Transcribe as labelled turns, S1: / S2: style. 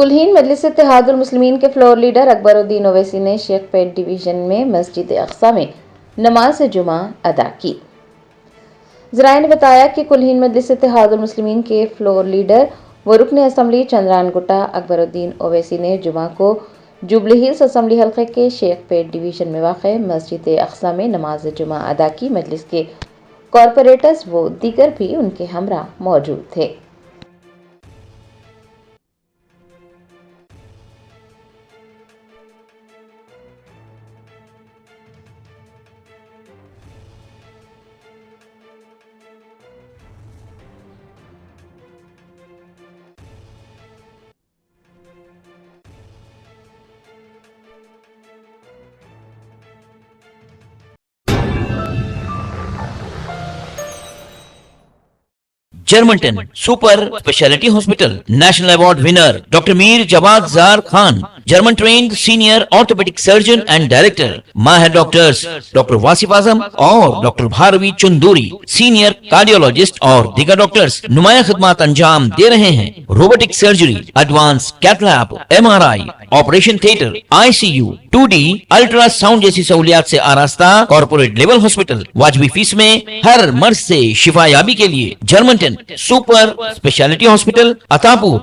S1: कुलहीन मजलिस इत्तेहादुल मुस्लिमीन के floor leader Akbaruddin Owaisi ने शेख पेट division में मस्जिद अक्सा में नमाज जुमा अदा की। ज़राए ने बताया कि कुलहीन मजलिस इत्तेहादुल मुस्लिमीन के फ्लोर लीडर व रुकन असम्बली चंद्रान गुट्टा अकबरुद्दीन ओवैसी ने जुमा को जुबली हिल्स असम्बली हल्के के शेख पेट डिवीजन में वाक़ मस्जिद अक्सा में नमाज जुमा अदा की। मजलिस के कॉरपोरेटर्स व दीगर भी उनके हमरा मौजूद थे।
S2: Germanton super speciality hospital national award winner doctor Mir Jawad Zar Khan, German trained senior orthopaedic surgeon and director, माहिर डॉक्टर्स डॉक्टर वासिफ आजम और doctor Bharavi Chanduri, senior cardiologist और दीगर डॉक्टर्स नुमाया खिदमत अंजाम दे रहे हैं। Robotic surgery, advance cath lab, MRI, operation theatre, ICU, 2D ultrasound जैसी सहूलियात से आरास्ता कॉर्पोरेट लेवल हॉस्पिटल। वाजबी फीस में हर मर्ज से शिफायाबी के लिए Germanton super speciality hospital, Attapur.